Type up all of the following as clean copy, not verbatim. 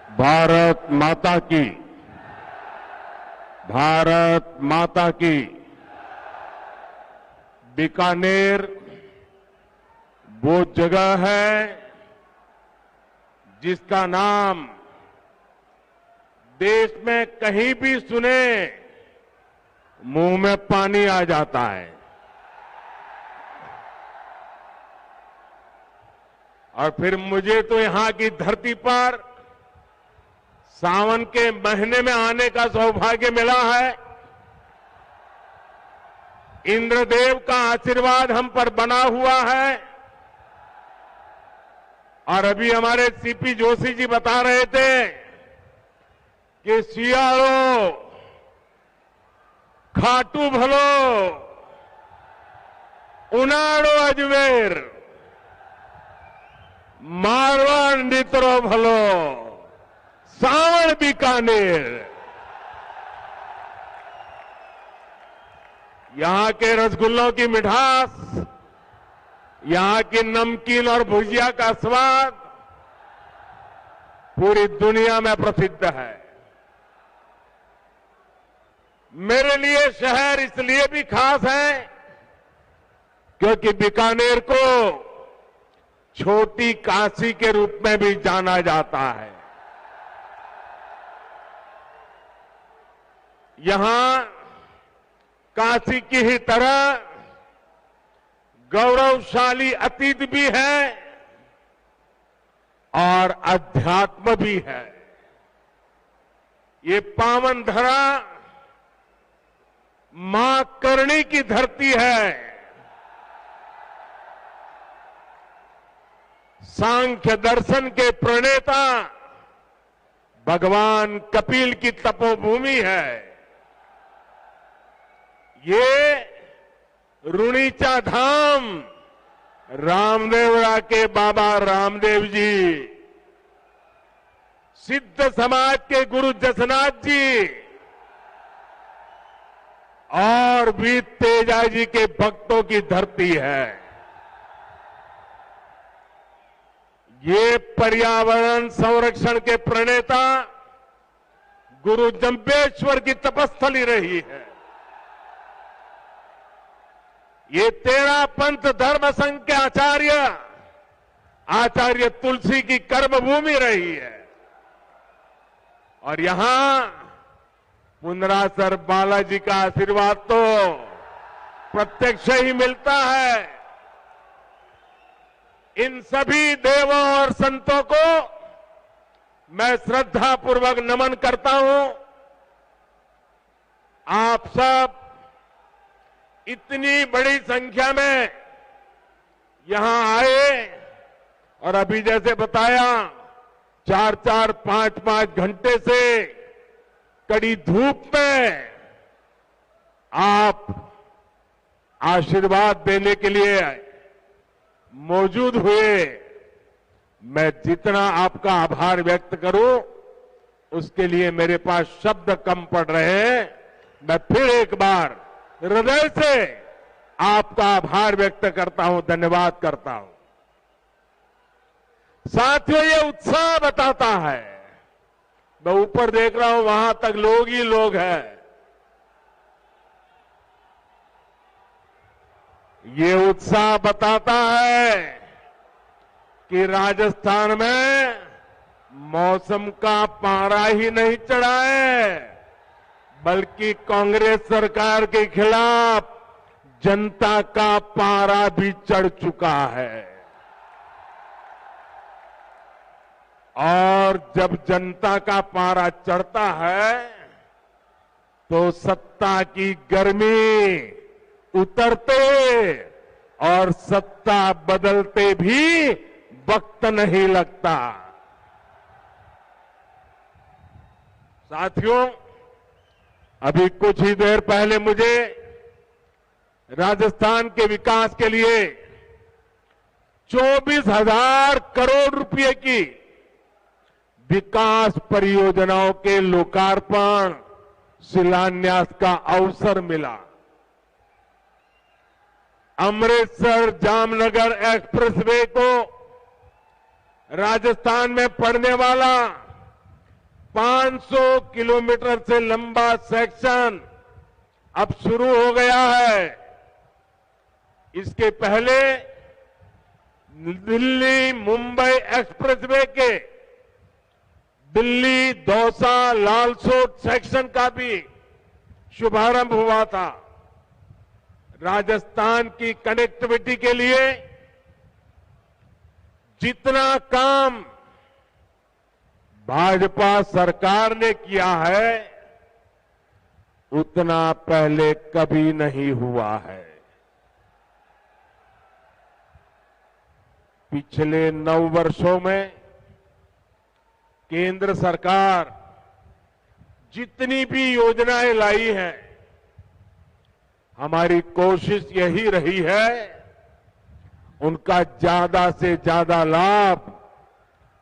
भारत माता की, भारत माता की। बीकानेर वो जगह है जिसका नाम देश में कहीं भी सुने मुंह में पानी आ जाता है। और फिर मुझे तो यहां की धरती पर सावन के महीने में आने का सौभाग्य मिला है। इंद्रदेव का आशीर्वाद हम पर बना हुआ है। और अभी हमारे सीपी जोशी जी बता रहे थे कि सियाड़ो खाटू भलो उनाड़ो अजमेर मारवाड़ नित्रो भलो सावण बीकानेर। यहां के रसगुल्लों की मिठास, यहां की नमकीन और भुजिया का स्वाद पूरी दुनिया में प्रसिद्ध है। मेरे लिए शहर इसलिए भी खास है क्योंकि बीकानेर को छोटी काशी के रूप में भी जाना जाता है। यहां काशी की ही तरह गौरवशाली अतीत भी है और अध्यात्म भी है। ये पावन धरा मां करणी की धरती है। सांख्य दर्शन के प्रणेता भगवान कपिल की तपोभूमि है। ये रुणीचा धाम रामदेवरा के बाबा रामदेव जी, सिद्ध समाज के गुरु जसनाथ जी और भी तेजा जी के भक्तों की धरती है। ये पर्यावरण संरक्षण के प्रणेता गुरु जंबेश्वर की तपस्थली रही है। ये 13 पंथ धर्म संघ के आचार्य तुलसी की कर्मभूमि रही है। और यहां पुनरासर बालाजी का आशीर्वाद तो प्रत्यक्ष ही मिलता है। इन सभी देवों और संतों को मैं श्रद्धापूर्वक नमन करता हूं। आप सब इतनी बड़ी संख्या में यहां आए और अभी जैसे बताया 4-4, 5-5 घंटे से कड़ी धूप में आप आशीर्वाद देने के लिए मौजूद हुए। मैं जितना आपका आभार व्यक्त करूं उसके लिए मेरे पास शब्द कम पड़ रहे हैं। मैं फिर एक बार हृदय से आपका आभार व्यक्त करता हूं, धन्यवाद करता हूं। साथियों, ये उत्साह बताता है, मैं ऊपर देख रहा हूं वहां तक लोग ही लोग हैं। ये उत्साह बताता है कि राजस्थान में मौसम का पारा ही नहीं चढ़ा है, बल्कि कांग्रेस सरकार के खिलाफ जनता का पारा भी चढ़ चुका है। और जब जनता का पारा चढ़ता है तो सत्ता की गर्मी उतरते और सत्ता बदलते भी वक्त नहीं लगता। साथियों, अभी कुछ ही देर पहले मुझे राजस्थान के विकास के लिए 24,000 करोड़ रुपए की विकास परियोजनाओं के लोकार्पण शिलान्यास का अवसर मिला। अमृतसर जामनगर एक्सप्रेसवे को राजस्थान में पड़ने वाला 500 किलोमीटर से लंबा सेक्शन अब शुरू हो गया है। इसके पहले दिल्ली मुंबई एक्सप्रेसवे के दिल्ली दौसा लालसोट सेक्शन का भी शुभारंभ हुआ था। राजस्थान की कनेक्टिविटी के लिए जितना काम भाजपा सरकार ने किया है उतना पहले कभी नहीं हुआ है। पिछले 9 वर्षों में केंद्र सरकार जितनी भी योजनाएं लाई हैं, हमारी कोशिश यही रही है उनका ज्यादा से ज्यादा लाभ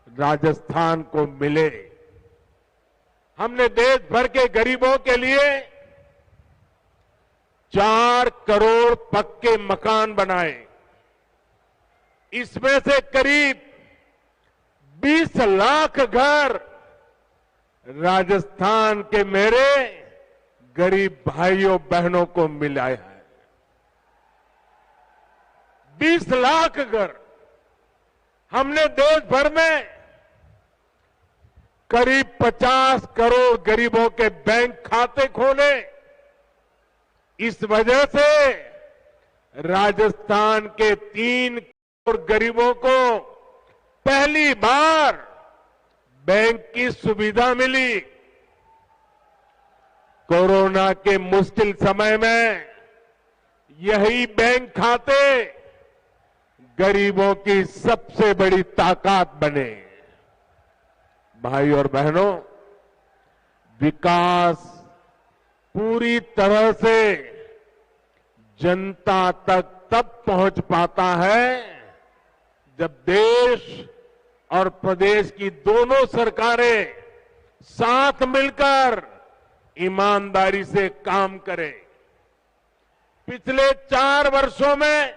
राजस्थान को मिले। हमने देश भर के गरीबों के लिए 4 करोड़ पक्के मकान बनाए। इसमें से करीब 20 लाख घर राजस्थान के मेरे गरीब भाइयों बहनों को मिला है। 20 लाख घर। हमने देश भर में करीब 50 करोड़ गरीबों के बैंक खाते खोले। इस वजह से राजस्थान के 3 करोड़ गरीबों को पहली बार बैंक की सुविधा मिली। कोरोना के मुश्किल समय में यही बैंक खाते गरीबों की सबसे बड़ी ताकत बने। भाई और बहनों, विकास पूरी तरह से जनता तक तब पहुंच पाता है जब देश और प्रदेश की दोनों सरकारें साथ मिलकर ईमानदारी से काम करें। पिछले 4 वर्षों में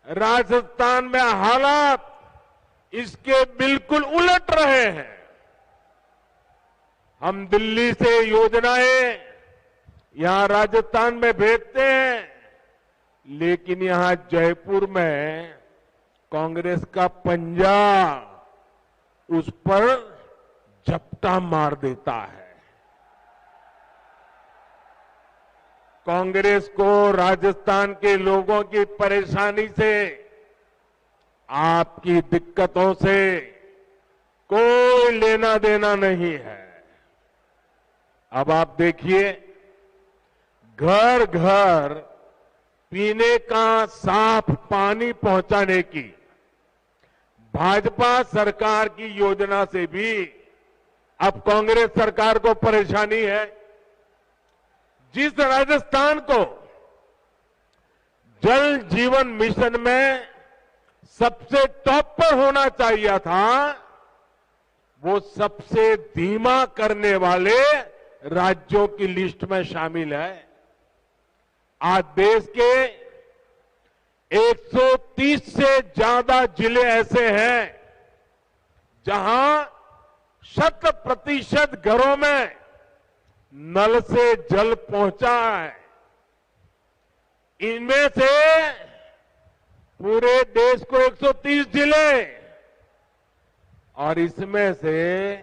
राजस्थान में हालात इसके बिल्कुल उलट रहे हैं। हम दिल्ली से योजनाएं यहां राजस्थान में भेजते हैं, लेकिन यहां जयपुर में कांग्रेस का पंजा उस पर झपटा मार देता है। कांग्रेस को राजस्थान के लोगों की परेशानी से, आपकी दिक्कतों से कोई लेना देना नहीं है। अब आप देखिए, घर घर पीने का साफ पानी पहुंचाने की भाजपा सरकार की योजना से भी अब कांग्रेस सरकार को परेशानी है। जिस राजस्थान को जल जीवन मिशन में सबसे टॉप पर होना चाहिए था, वो सबसे धीमा करने वाले राज्यों की लिस्ट में शामिल है। आज देश के 130 से ज्यादा जिले ऐसे हैं जहां 100% घरों में नल से जल पहुंचा है। इनमें से पूरे देश को 130 जिले और इसमें से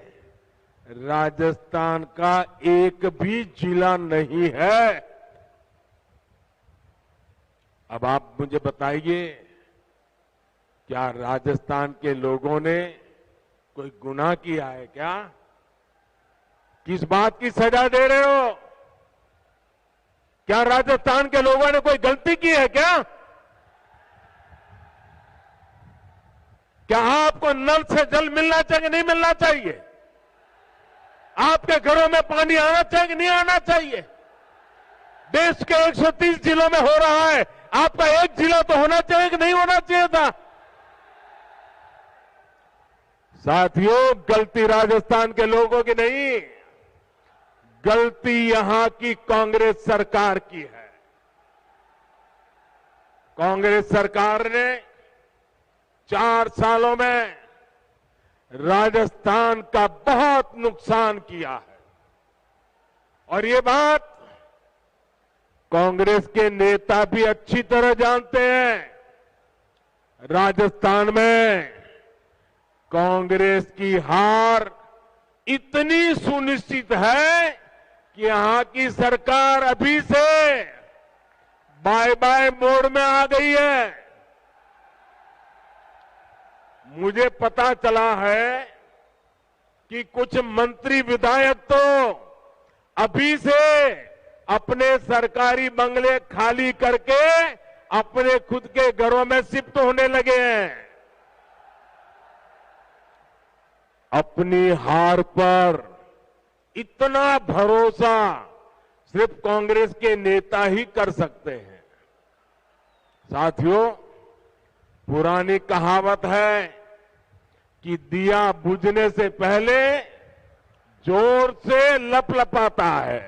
राजस्थान का एक भी जिला नहीं है। अब आप मुझे बताइए, क्या राजस्थान के लोगों ने कोई गुनाह किया है क्या? किस बात की सजा दे रहे हो? क्या राजस्थान के लोगों ने कोई गलती की है क्या? क्या आपको नल से जल मिलना चाहिए, नहीं मिलना चाहिए? आपके घरों में पानी आना चाहिए कि नहीं आना चाहिए? देश के 130 जिलों में हो रहा है, आपका एक जिला तो होना चाहिए कि नहीं होना चाहिए था? साथियों, गलती राजस्थान के लोगों की नहीं, गलती यहां की कांग्रेस सरकार की है। कांग्रेस सरकार ने 4 सालों में राजस्थान का बहुत नुकसान किया है। और ये बात कांग्रेस के नेता भी अच्छी तरह जानते हैं। राजस्थान में कांग्रेस की हार इतनी सुनिश्चित है कि यहां की सरकार अभी से बाय बाय मोड में आ गई है। मुझे पता चला है कि कुछ मंत्री विधायक तो अभी से अपने सरकारी बंगले खाली करके अपने खुद के घरों में शिफ्ट होने लगे हैं। अपनी हार पर इतना भरोसा सिर्फ कांग्रेस के नेता ही कर सकते हैं। साथियों, पुरानी कहावत है कि दिया बुझने से पहले जोर से लपलपाता है।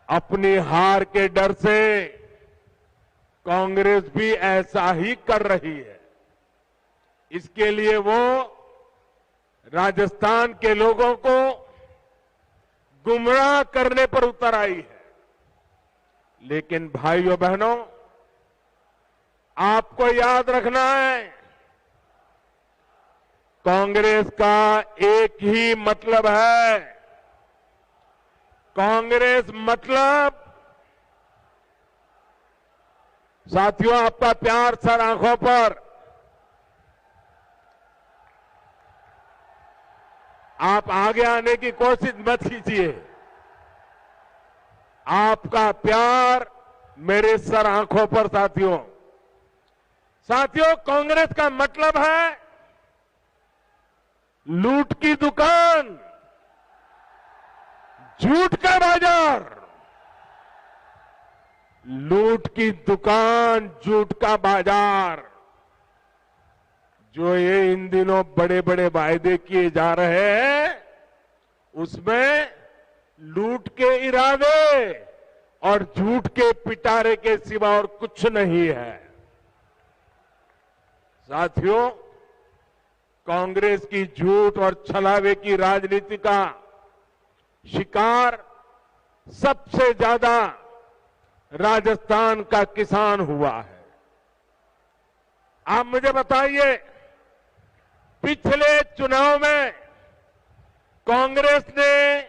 अपनी हार के डर से कांग्रेस भी ऐसा ही कर रही है। इसके लिए वो राजस्थान के लोगों को गुमराह करने पर उतर आई है। लेकिन भाइयों बहनों, आपको याद रखना है, कांग्रेस का एक ही मतलब है। कांग्रेस मतलब, साथियों आपका प्यार सर आंखों पर, आप आगे आने की कोशिश मत कीजिए। आपका प्यार मेरे सर आंखों पर। साथियों, कांग्रेस का मतलब है लूट की दुकान, झूठ का बाजार। लूट की दुकान, झूठ का बाजार, जो ये इन दिनों बड़े बड़े वायदे किए जा रहे हैं, उसमें लूट के इरादे और झूठ के पिटारे के सिवा और कुछ नहीं है। साथियों, कांग्रेस की झूठ और छलावे की राजनीति का शिकार सबसे ज्यादा राजस्थान का किसान हुआ है। आप मुझे बताइए, पिछले चुनाव में कांग्रेस ने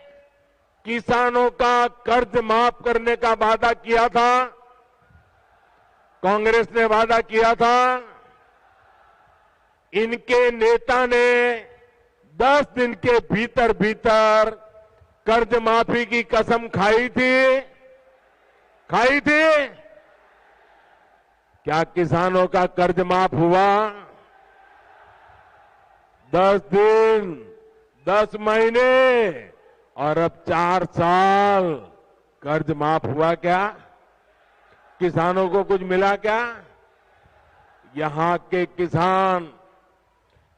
किसानों का कर्ज माफ करने का वादा किया था। कांग्रेस ने वादा किया था। इनके नेता ने 10 दिन के भीतर भीतर कर्ज माफी की कसम खाई थी। क्या किसानों का कर्ज माफ हुआ? 10 दिन, 10 महीने और अब 4 साल कर्ज माफ हुआ क्या? किसानों को कुछ मिला क्या? यहां के किसान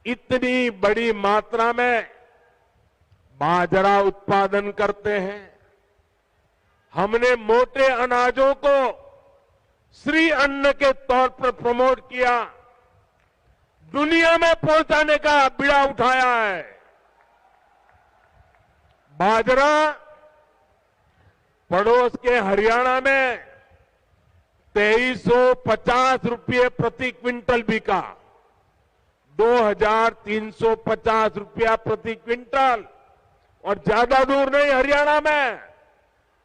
इतनी बड़ी मात्रा में बाजरा उत्पादन करते हैं। हमने मोटे अनाजों को श्री अन्न के तौर पर प्रमोट किया, दुनिया में पहुंचाने का बीड़ा उठाया है। बाजरा पड़ोस के हरियाणा में 2350 रुपये प्रति क्विंटल बिका, 2350 रुपया प्रति क्विंटल, और ज्यादा दूर नहीं हरियाणा में।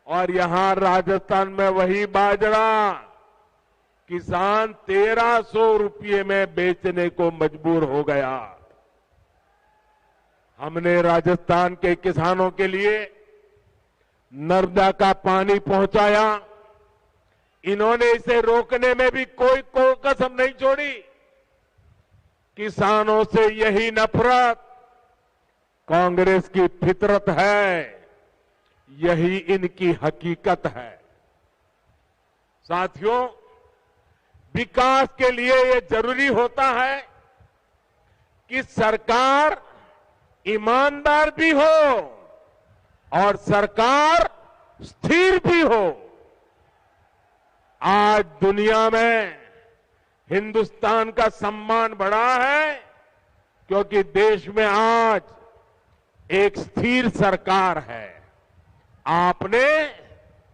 और यहां राजस्थान में वही बाजरा किसान 1300 रुपये में बेचने को मजबूर हो गया। हमने राजस्थान के किसानों के लिए नर्मदा का पानी पहुंचाया। इन्होंने इसे रोकने में भी कोई कसम नहीं छोड़ी। किसानों से यही नफरत कांग्रेस की फितरत है, यही इनकी हकीकत है। साथियों, विकास के लिए ये जरूरी होता है कि सरकार ईमानदार भी हो और सरकार स्थिर भी हो। आज दुनिया में हिंदुस्तान का सम्मान बढ़ा है क्योंकि देश में आज एक स्थिर सरकार है। आपने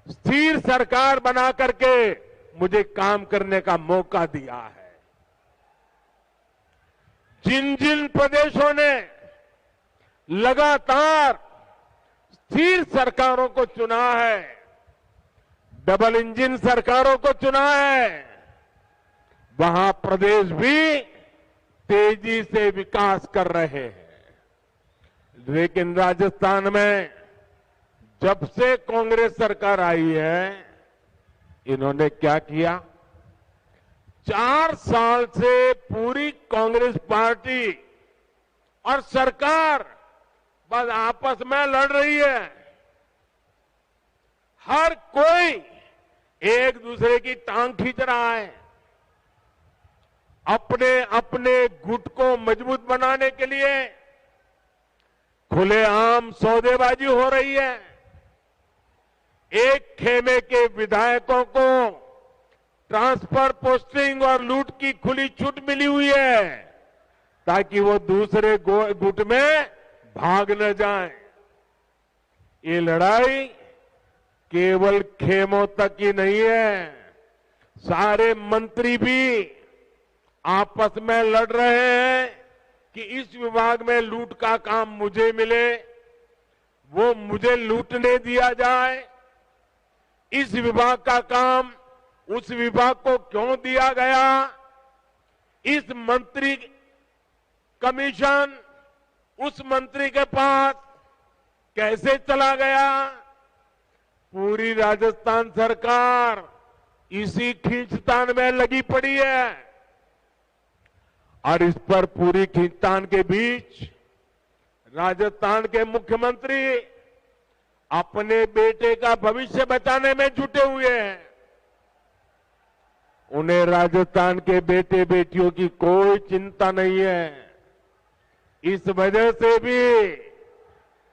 स्थिर सरकार बना करके मुझे काम करने का मौका दिया है। जिन जिन प्रदेशों ने लगातार स्थिर सरकारों को चुना है, डबल इंजन सरकारों को चुना है, वहां प्रदेश भी तेजी से विकास कर रहे हैं। लेकिन राजस्थान में जब से कांग्रेस सरकार आई है, इन्होंने क्या किया? 4 साल से पूरी कांग्रेस पार्टी और सरकार बस आपस में लड़ रही है। हर कोई एक दूसरे की टांग खींच रहा है। अपने अपने गुट को मजबूत बनाने के लिए खुलेआम सौदेबाजी हो रही है। एक खेमे के विधायकों को ट्रांसफर, पोस्टिंग और लूट की खुली छूट मिली हुई है ताकि वो दूसरे गुट में भाग न जाएं। ये लड़ाई केवल खेमों तक ही नहीं है, सारे मंत्री भी आपस में लड़ रहे हैं कि इस विभाग में लूट का काम मुझे मिले, वो मुझे लूटने दिया जाए। इस विभाग का काम उस विभाग को क्यों दिया गया? इस मंत्री कमीशन उस मंत्री के पास कैसे चला गया? पूरी राजस्थान सरकार इसी खींचतान में लगी पड़ी है और इस पर पूरी खींचतान के बीच राजस्थान के मुख्यमंत्री अपने बेटे का भविष्य बचाने में जुटे हुए हैं। उन्हें राजस्थान के बेटे बेटियों की कोई चिंता नहीं है। इस वजह से भी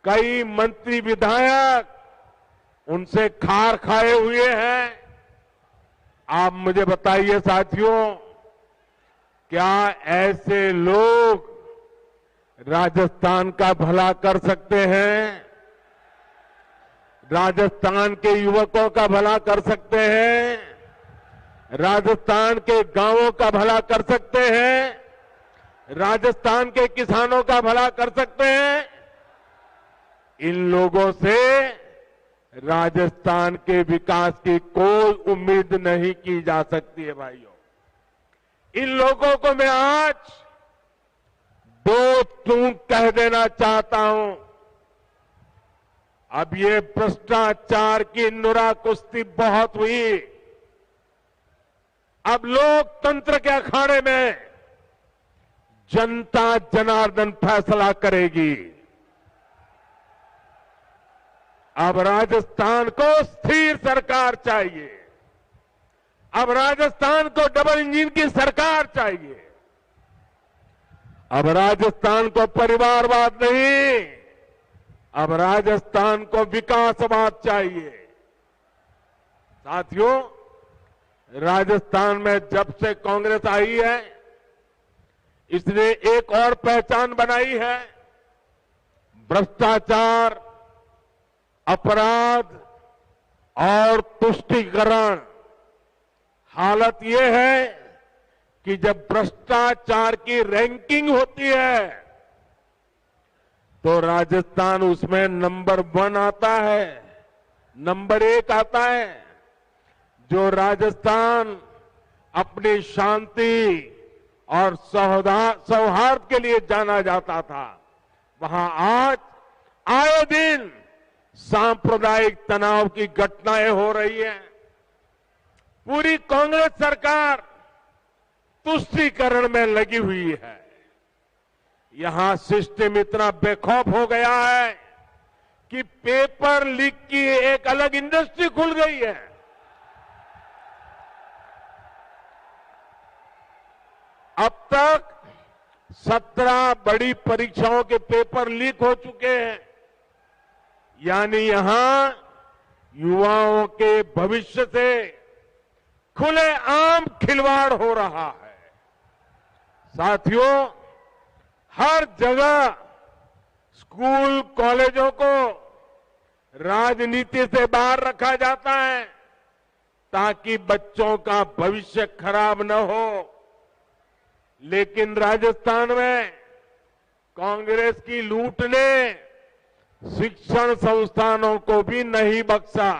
कई मंत्री विधायक उनसे खार खाए हुए हैं। आप मुझे बताइए साथियों, क्या ऐसे लोग राजस्थान का भला कर सकते हैं? राजस्थान के युवकों का भला कर सकते हैं? राजस्थान के गांवों का भला कर सकते हैं? राजस्थान के किसानों का भला कर सकते हैं? इन लोगों से राजस्थान के विकास की कोई उम्मीद नहीं की जा सकती है भाइयों। इन लोगों को मैं आज 2 चूक कह देना चाहता हूं। अब ये भ्रष्टाचार की नुरा कुश्ती बहुत हुई। अब लोकतंत्र के अखाड़े में जनता जनार्दन फैसला करेगी। अब राजस्थान को स्थिर सरकार चाहिए। अब राजस्थान को डबल इंजन की सरकार चाहिए। अब राजस्थान को परिवारवाद नहीं, अब राजस्थान को विकासवाद चाहिए। साथियों, राजस्थान में जब से कांग्रेस आई है, इसने एक और पहचान बनाई है। भ्रष्टाचार, अपराध और तुष्टीकरण। हालत यह है कि जब भ्रष्टाचार की रैंकिंग होती है तो राजस्थान उसमें नंबर 1 आता है, नंबर 1 आता है। जो राजस्थान अपनी शांति और सौहार्द के लिए जाना जाता था, वहां आज आए दिन सांप्रदायिक तनाव की घटनाएं हो रही हैं। पूरी कांग्रेस सरकार तुष्टीकरण में लगी हुई है। यहां सिस्टम इतना बेखौफ हो गया है कि पेपर लीक की एक अलग इंडस्ट्री खुल गई है। अब तक 17 बड़ी परीक्षाओं के पेपर लीक हो चुके हैं। यानी यहां युवाओं के भविष्य से खुलेआम खिलवाड़ हो रहा है। साथियों, हर जगह स्कूल कॉलेजों को राजनीति से बाहर रखा जाता है ताकि बच्चों का भविष्य खराब न हो। लेकिन राजस्थान में कांग्रेस की लूट ने शिक्षण संस्थानों को भी नहीं बख्शा।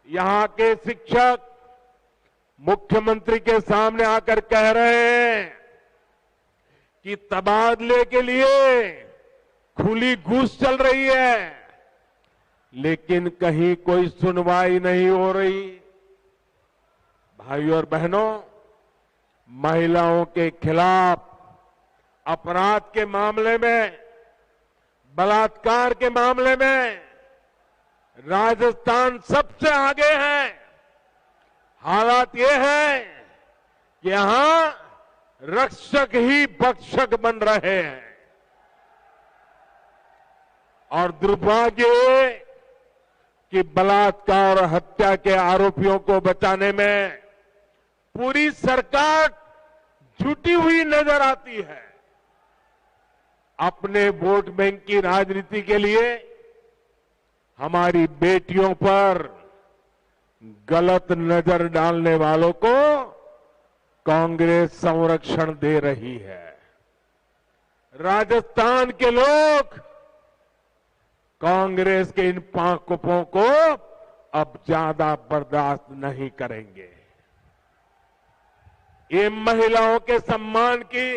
यहां के शिक्षक मुख्यमंत्री के सामने आकर कह रहे हैं कि तबादले के लिए खुली घूस चल रही है, लेकिन कहीं कोई सुनवाई नहीं हो रही। भाइयों और बहनों, महिलाओं के खिलाफ अपराध के मामले में, बलात्कार के मामले में राजस्थान सबसे आगे है। हालात ये है कि यहां रक्षक ही भक्षक बन रहे हैं और दुर्भाग्य ये कि बलात्कार और हत्या के आरोपियों को बचाने में पूरी सरकार जुटी हुई नजर आती है। अपने वोट बैंक की राजनीति के लिए हमारी बेटियों पर गलत नजर डालने वालों को कांग्रेस संरक्षण दे रही है। राजस्थान के लोग कांग्रेस के इन पांकुपों को अब ज्यादा बर्दाश्त नहीं करेंगे। ये महिलाओं के सम्मान की,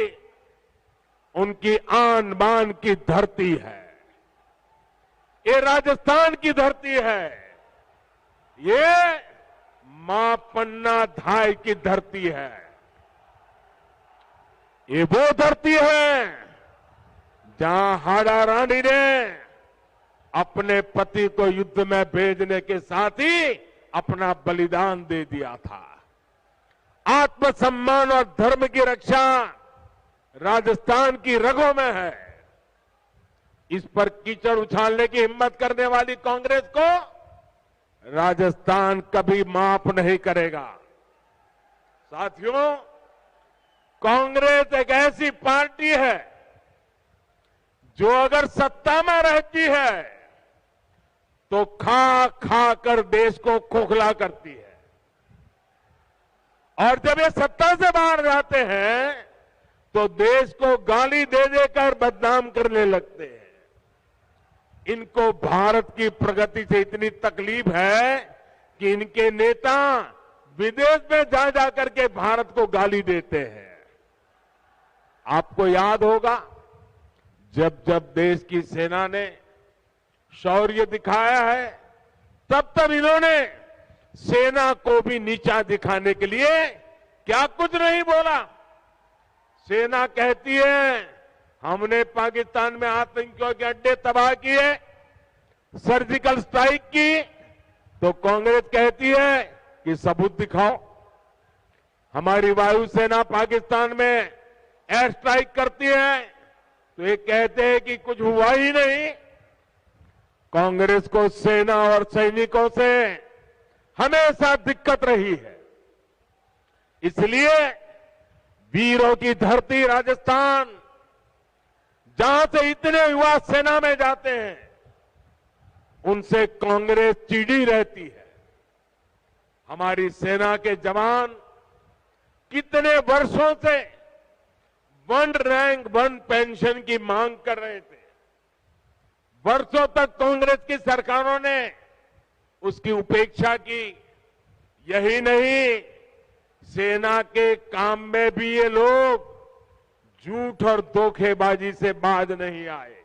उनकी आन बान की धरती है। ये राजस्थान की धरती है। ये मां पन्ना धाय की धरती है। ये वो धरती है जहां हाड़ा रानी ने अपने पति को युद्ध में भेजने के साथ ही अपना बलिदान दे दिया था। आत्मसम्मान और धर्म की रक्षा राजस्थान की रगों में है। इस पर कीचड़ उछालने की हिम्मत करने वाली कांग्रेस को राजस्थान कभी माफ नहीं करेगा। साथियों, कांग्रेस एक ऐसी पार्टी है जो अगर सत्ता में रहती है तो खा खा कर देश को खोखला करती है, और जब ये सत्ता से बाहर जाते हैं तो देश को गाली दे देकर बदनाम करने लगते हैं। इनको भारत की प्रगति से इतनी तकलीफ है कि इनके नेता विदेश में जा जाकर के भारत को गाली देते हैं। आपको याद होगा, जब जब देश की सेना ने शौर्य दिखाया है, तब तब इन्होंने सेना को भी नीचा दिखाने के लिए क्या कुछ नहीं बोला। सेना कहती है हमने पाकिस्तान में आतंकियों के अड्डे तबाह किए, सर्जिकल स्ट्राइक की, तो कांग्रेस कहती है कि सबूत दिखाओ। हमारी वायुसेना पाकिस्तान में एयर स्ट्राइक करती है तो ये कहते हैं कि कुछ हुआ ही नहीं। कांग्रेस को सेना और सैनिकों से हमेशा दिक्कत रही है। इसलिए वीरों की धरती राजस्थान, जहां से इतने युवा सेना में जाते हैं, उनसे कांग्रेस चिढ़ी रहती है। हमारी सेना के जवान कितने वर्षों से 1 रैंक 1 पेंशन की मांग कर रहे थे। वर्षों तक कांग्रेस की सरकारों ने उसकी उपेक्षा की। यही नहीं, सेना के काम में भी ये लोग झूठ और धोखेबाजी से बाज नहीं आए।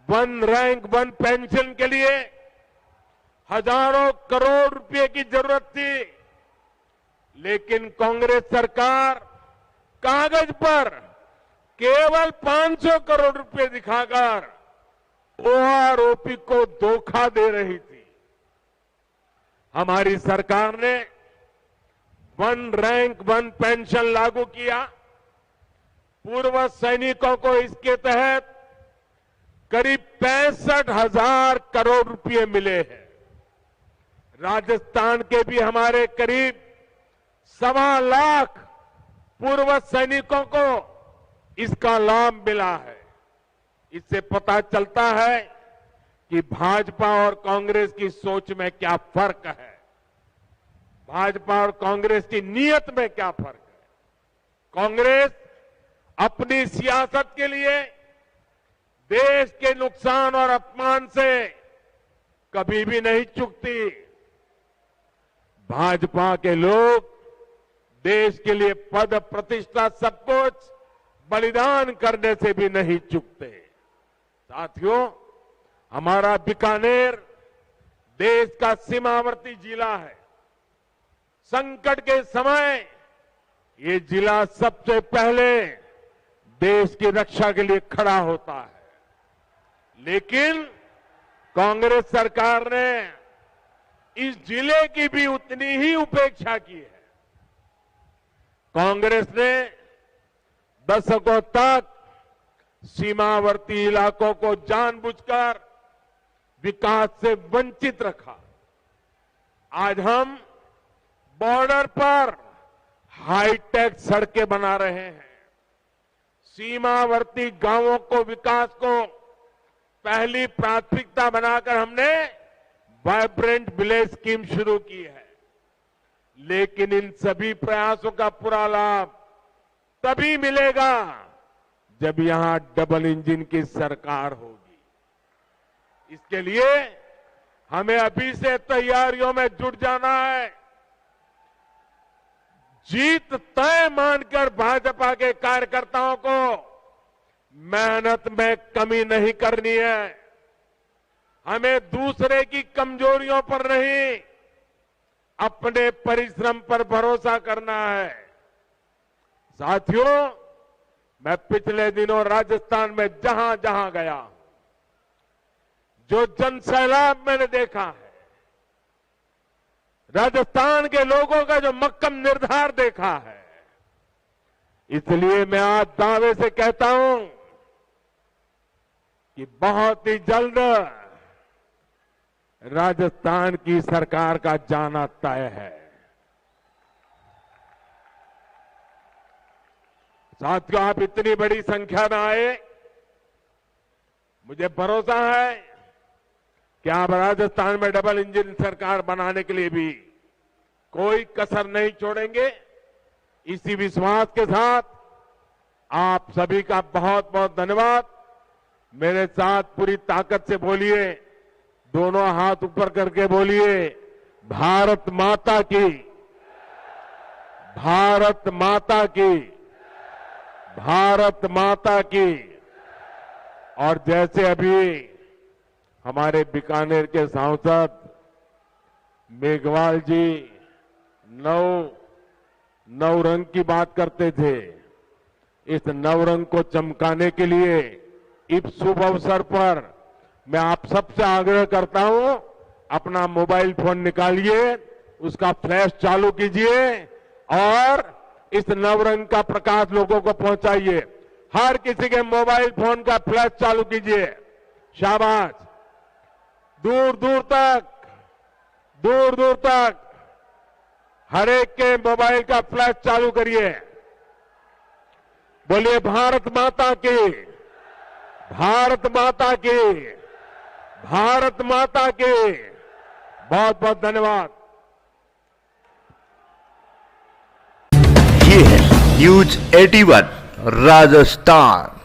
1 रैंक 1 पेंशन के लिए हजारों करोड़ रुपए की जरूरत थी, लेकिन कांग्रेस सरकार कागज पर केवल 500 करोड़ रुपए दिखाकर ओआरओपी को धोखा दे रही थी। हमारी सरकार ने 1 रैंक 1 पेंशन लागू किया। पूर्व सैनिकों को इसके तहत करीब 65,000 करोड़ रुपए मिले हैं। राजस्थान के भी हमारे करीब 1.25 लाख पूर्व सैनिकों को इसका लाभ मिला है। इससे पता चलता है कि भाजपा और कांग्रेस की सोच में क्या फर्क है, भाजपा और कांग्रेस की नीयत में क्या फर्क है। कांग्रेस अपनी सियासत के लिए देश के नुकसान और अपमान से कभी भी नहीं चूकती। भाजपा के लोग देश के लिए पद प्रतिष्ठा सब कुछ बलिदान करने से भी नहीं चूकते। साथियों, हमारा बीकानेर देश का सीमावर्ती जिला है। संकट के समय ये जिला सबसे पहले देश की रक्षा के लिए खड़ा होता है। लेकिन कांग्रेस सरकार ने इस जिले की भी उतनी ही उपेक्षा की है। कांग्रेस ने दशकों तक सीमावर्ती इलाकों को जानबूझकर विकास से वंचित रखा। आज हम बॉर्डर पर हाईटेक सड़कें बना रहे हैं। सीमावर्ती गांवों को विकास को पहली प्राथमिकता बनाकर हमने वाइब्रेंट विलेज स्कीम शुरू की है। लेकिन इन सभी प्रयासों का पूरा लाभ तभी मिलेगा जब यहां डबल इंजन की सरकार होगी। इसके लिए हमें अभी से तैयारियों में जुट जाना है। जीत तय मानकर भाजपा के कार्यकर्ताओं को मेहनत में कमी नहीं करनी है। हमें दूसरे की कमजोरियों पर नहीं, अपने परिश्रम पर भरोसा करना है। साथियों, मैं पिछले दिनों राजस्थान में जहां जहां गया, जो जनसैलाब मैंने देखा है, राजस्थान के लोगों का जो मक्कम निर्धार देखा है, इसलिए मैं आज दावे से कहता हूं कि बहुत ही जल्द राजस्थान की सरकार का जाना तय है। साथियों, आप इतनी बड़ी संख्या में आए, मुझे भरोसा है कि आप राजस्थान में डबल इंजन सरकार बनाने के लिए भी कोई कसर नहीं छोड़ेंगे। इसी विश्वास के साथ आप सभी का बहुत बहुत धन्यवाद। मेरे साथ पूरी ताकत से बोलिए, दोनों हाथ ऊपर करके बोलिए, भारत माता की, भारत माता की, भारत माता की। और जैसे अभी हमारे बीकानेर के सांसद मेघवाल जी नौ रंग की बात करते थे, इस नौ रंग को चमकाने के लिए इस शुभ अवसर पर मैं आप सबसे आग्रह करता हूं, अपना मोबाइल फोन निकालिए, उसका फ्लैश चालू कीजिए और इस नवरंग का प्रकाश लोगों को पहुंचाइए। हर किसी के मोबाइल फोन का फ्लैश चालू कीजिए। शाबाश। दूर दूर तक हर एक के मोबाइल का फ्लैश चालू करिए। बोलिए भारत माता की, भारत माता की, भारत माता की। बहुत बहुत धन्यवाद। ये है न्यूज 81 राजस्थान।